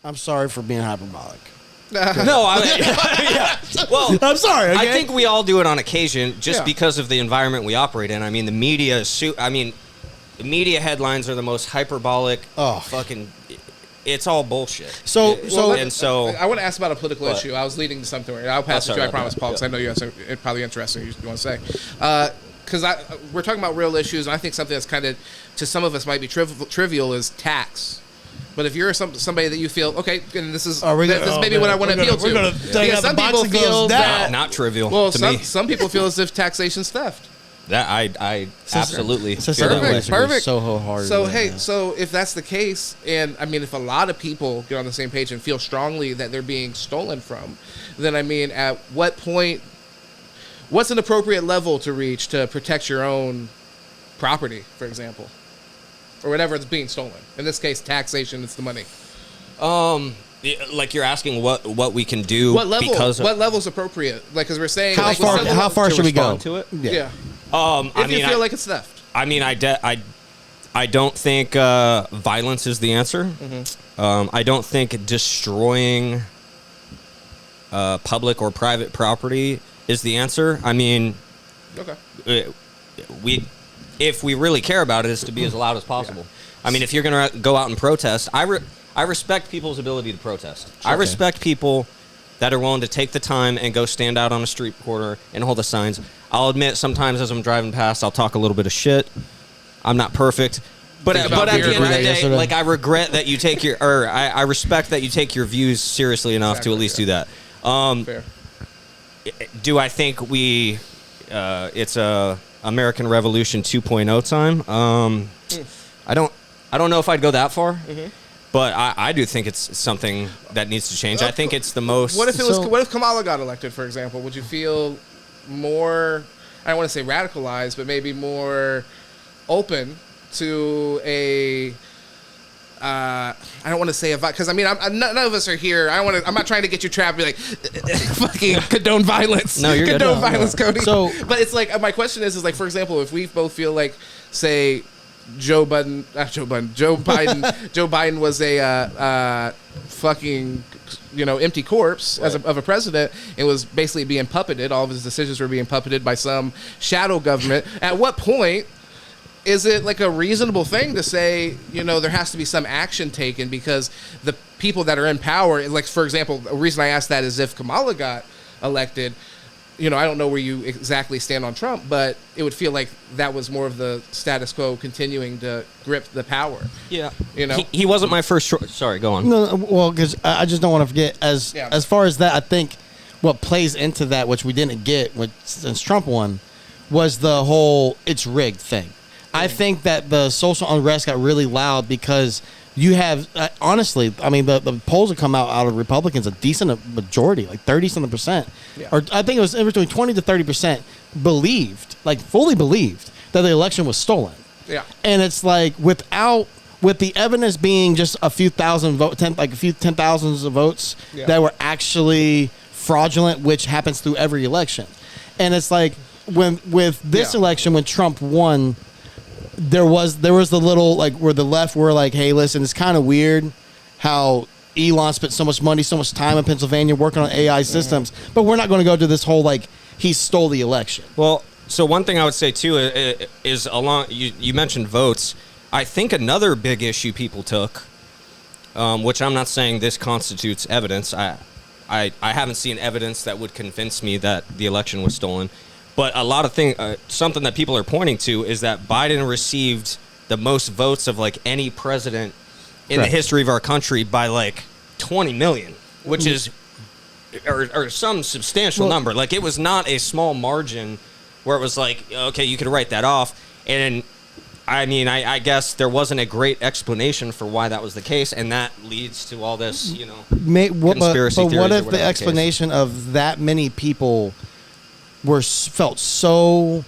I'm sorry for being hyperbolic. No, yeah. Well, I'm sorry. Okay? I think we all do it on occasion, just because of the environment we operate in. I mean, the media is. The media headlines are the most hyperbolic. Fucking. It's all bullshit. So I want to ask about a political issue. I was leading to something. I'll pass it to you. I promise, Paul, because I know you have something probably interesting you want to say. Because we're talking about real issues, and I think something that's kind of to some of us might be trivial is tax. But if you're somebody that you feel and this is maybe what I want to appeal to. Some people feel that not trivial. Well, to me. Some people feel as if taxation's theft. That I absolutely perfect. So wholeheartedly. So if that's the case, and I mean, if a lot of people get on the same page and feel strongly that they're being stolen from, then I mean, at what point? What's an appropriate level to reach to protect your own property, for example, or whatever it's being stolen? In this case, taxation. It's the money. Like you're asking what we can do. What level's appropriate? Like, because we're saying how far should we go to it? Yeah. If you feel like it's theft. I mean, I don't think violence is the answer. Mm-hmm. I don't think destroying public or private property is the answer. I mean, if we really care about it, is to be as loud as possible. Yeah. I mean, if you're going to go out and protest, I respect people's ability to protest. I respect people that are willing to take the time and go stand out on a street corner and hold the signs. I'll admit, sometimes as I'm driving past, I'll talk a little bit of shit. I'm not perfect. But at the end of the day, like, I regret that you take I respect that you take your views seriously enough to at least do that. Fair. Do I think it's a American Revolution 2.0 time? I don't know if I'd go that far. Mm-hmm. But I do think it's something that needs to change. I think it's the most. What if Kamala got elected, for example? Would you feel more? I don't want to say radicalized, but maybe more open to a. I don't want to say because I mean none of us are here. I'm not trying to get you trapped. Be like, fucking condone violence. No, you're condone violence, Cody. So, but it's like my question is like, for example, if we both feel like, say, Joe Biden was a fucking empty corpse of a president and was basically being puppeted. All of his decisions were being puppeted by some shadow government. At what point is it like a reasonable thing to say, there has to be some action taken because the people that are in power, like, for example, the reason I asked that is if Kamala got elected, I don't know where you exactly stand on Trump, but it would feel like that was more of the status quo continuing to grip the power. Yeah. He wasn't my first choice. Sorry, go on. No, well, because I just don't want to forget, as far as that, I think what plays into that, which we didn't get since Trump won, was the whole it's rigged thing. I think that the social unrest got really loud because you have, honestly, I mean, the polls that come out of Republicans, a decent majority, like 30-something%, or I think it was in between 20 to 30% fully believed that the election was stolen. Yeah. And it's like, with the evidence being just a few thousand votes, like a few 10,000s of votes that were actually fraudulent, which happens through every election. And it's like, with this election, when Trump won, there was the little, like, where the left were like, hey, listen, it's kind of weird how Elon spent so much money, so much time in Pennsylvania working on AI systems, but we're not going to go to this whole, like, he stole the election. Well, so one thing I would say, too, is you mentioned votes. I think another big issue people took, which I'm not saying this constitutes evidence. I haven't seen evidence that would convince me that the election was stolen. But a lot of something that people are pointing to is that Biden received the most votes of like any president in the history of our country by like 20 million, which is or some substantial number. Like, it was not a small margin where it was like, okay, you could write that off. And I mean, I guess there wasn't a great explanation for why that was the case, and that leads to all this, conspiracy theories. But what if the explanation of that many people felt so,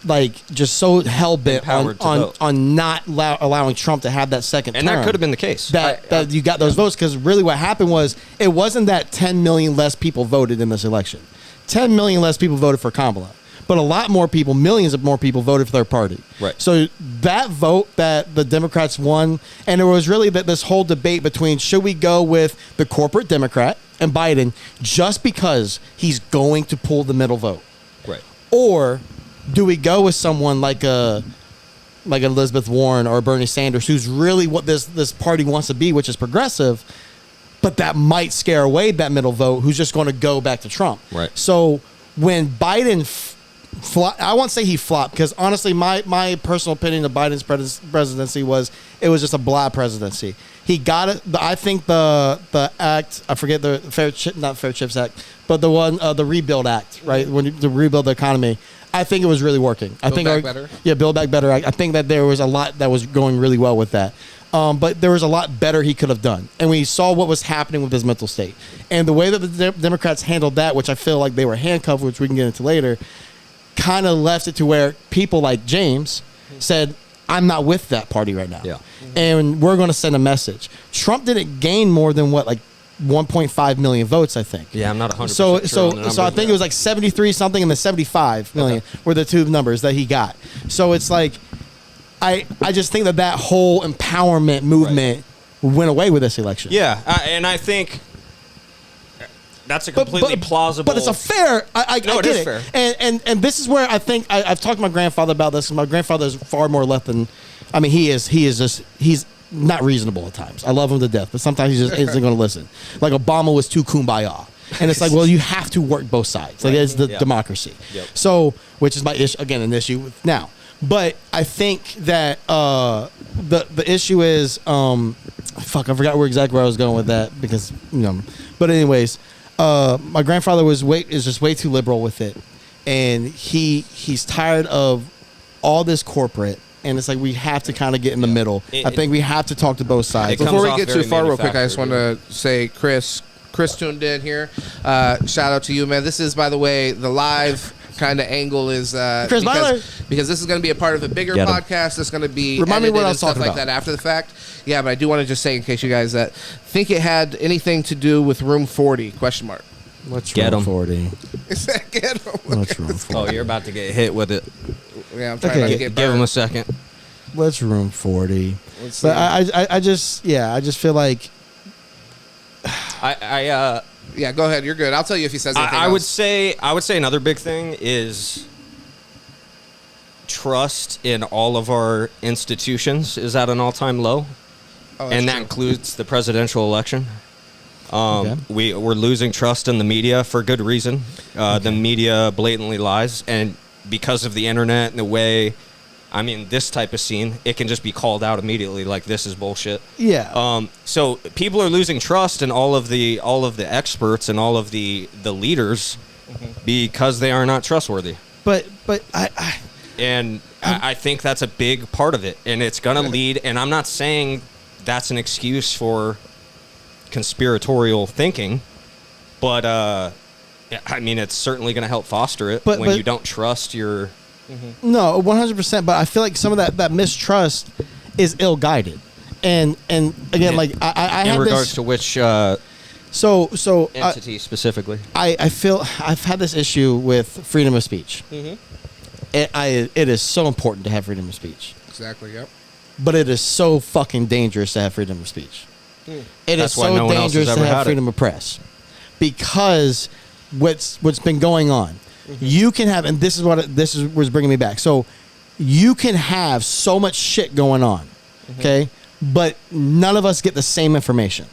like, just so hell-bent on not allowing Trump to have that second term. And that could have been the case. That you got those votes, because really what happened was, it wasn't that 10 million less people voted in this election. 10 million less people voted for Kamala. but a lot more people, millions of more people voted for their party. Right. So that vote that the Democrats won, and it was really this whole debate between should we go with the corporate Democrat and Biden just because he's going to pull the middle vote, Right. or do we go with someone like Elizabeth Warren or Bernie Sanders, who's really what this party wants to be, which is progressive, but that might scare away that middle vote who's just going to go back to Trump. Right. So when Biden I won't say he flopped, because honestly, my personal opinion of Biden's presidency was it was just a blah presidency. He got it. I think the act, I forget not Fair Chips Act, but the one, the Rebuild Act, right? To rebuild the economy. I think it was really working. Build Back Better? Yeah, Build Back Better. I think that there was a lot that was going really well with that. But there was a lot better he could have done. And we saw what was happening with his mental state. And the way that the Democrats handled that, which I feel like they were handcuffed, which we can get into later, kind of left it to where people like James said, I'm not with that party right now. Yeah. And we're going to send a message. Trump didn't gain more than 1.5 million votes, I think. Yeah, I'm not 100% So sure I think it was like 73 something and the 75 million were the two numbers that he got. So it's like I just think that whole empowerment movement went away with this election. Yeah, and I think that's a completely plausible. But it's a fair. I No, it get is it. fair. And this is where I think I've talked to my grandfather about this. And my grandfather is far more left than. I mean, he's not reasonable at times. I love him to death, but sometimes he just isn't going to listen. Like Obama was too kumbaya. And it's like, well, you have to work both sides. Like it's the democracy. Yep. So, which is my issue again, an issue with now. But I think that the issue is, I forgot exactly where I was going with that because But anyways, my grandfather is just way too liberal with it, and he's tired of all this corporate. And it's like we have to kind of get in the middle. I think we have to talk to both sides. Before we get too far, real quick, I just want to say, Chris tuned in here. Shout out to you, man. This is, by the way, the live kind of angle is Chris Myler, because this is going to be a part of a bigger podcast. That's going to be remind me what I was stuff talking like about. that after the fact. Yeah, but I do want to just say, in case you guys that think it had anything to do with Room 40? ? What's Get room 'em. 40? Get 'em. What's room 40? Oh, you're about to get hit with it. Yeah, I'm trying not to get Give burned. him a second. What's room 40? Let's see. But I just feel like Yeah, go ahead. You're good. I'll tell you if he says anything I else. would say another big thing is trust in all of our institutions is at an all-time low, Oh, that's and that true. includes the presidential election. Okay. We're losing trust in the media for good reason. The media blatantly lies, and because of the internet and the way, I mean, this type of scene, it can just be called out immediately. Like, this is bullshit. yeah. So people are losing trust in all of the experts and all of the leaders because they are not trustworthy. But I think that's a big part of it, and it's gonna lead. And I'm not saying that's an excuse for conspiratorial thinking, but I mean, it's certainly gonna help foster it when you don't trust your. No, 100%. But I feel like some of that mistrust is ill-guided, and again, like I in had regards this, to which so entity specifically. I feel I've had this issue with freedom of speech. It is so important to have freedom of speech, Exactly, yep. but it is so fucking dangerous to have freedom of speech. It That's is why so no one else has dangerous to ever have had it. freedom of press, because what's been going on, you can have, and this is what's bringing me back. So you can have so much shit going on, okay, but none of us get the same information.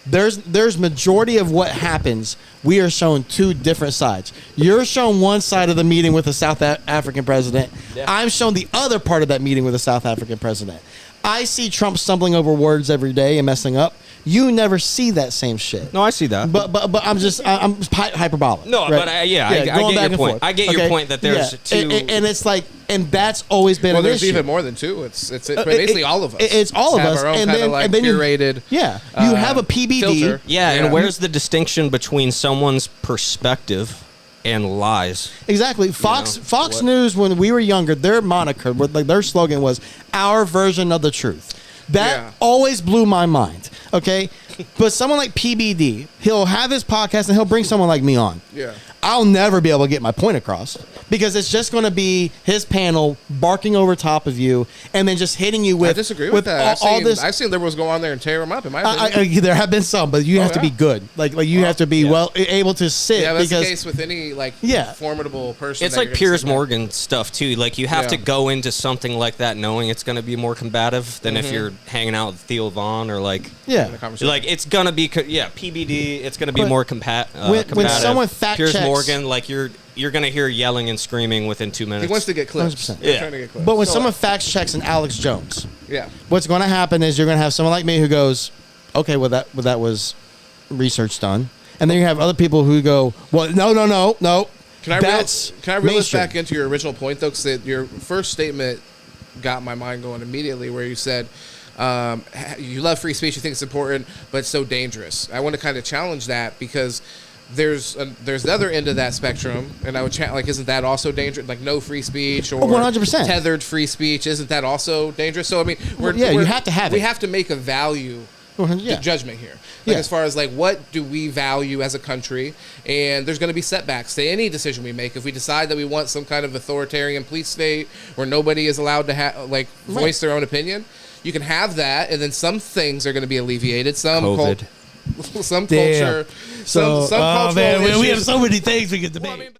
There's majority of what happens, we are shown two different sides. You're shown one side of the meeting with the South African president. Yeah. I'm shown the other part of that meeting with the South African president. I see Trump stumbling over words every day and messing up. You never see that same shit. No, I see that. But I'm hyperbolic. No, right? but I get going back your and point. forth. I get your point that there's two. and it's like, and that's always been Well, an there's issue. even more than two. It's basically all of us. It's all of have us, our own and kind then of like and then curated. you have a PBD. filter. Yeah, Yeah. and where's the distinction between someone's perspective and lies? Exactly. Fox what- News, when we were younger, their moniker, like their slogan was "Our version of the truth." That always blew my mind. Okay, but someone like PBD, he'll have his podcast and he'll bring someone like me on. Yeah. I'll never be able to get my point across because it's just going to be his panel barking over top of you and then just hitting you with. I disagree with that. All this. I've seen liberals go on there and tear them up. In my opinion. There have been some, but you have to be good. Like you have to be able to sit. Yeah, that's because, the case with any formidable person. It's like Piers Morgan stuff too. Like you have to go into something like that knowing it's going to be more combative than if you're hanging out with Theo Vaughn or like like it's going to be PBD. It's going to be more combative. When someone fact Piers checks, Morgan, like you're going to hear yelling and screaming within 2 minutes. He wants to get clips. 100%. Yeah. Trying to get clips. But when someone fact checks an Alex Jones, what's going to happen is you're going to have someone like me who goes, okay, well that was research done, and then you have other people who go, well, no. Can I reel this back into your original point though? Because your first statement got my mind going immediately, where you said you love free speech, you think it's important, but it's so dangerous. I want to kind of challenge that because there's the other end of that spectrum, and I would isn't that also dangerous? Like no free speech or 100% tethered free speech, isn't that also dangerous? So I mean, you have to have it. We have to make a value judgment here. As far as like what do we value as a country, and there's going to be setbacks to any decision we make. If we decide that we want some kind of authoritarian police state where nobody is allowed to voice their own opinion, you can have that, and then some things are going to be alleviated. Some COVID. some culture, some cultural issues. We have so many things we could debate.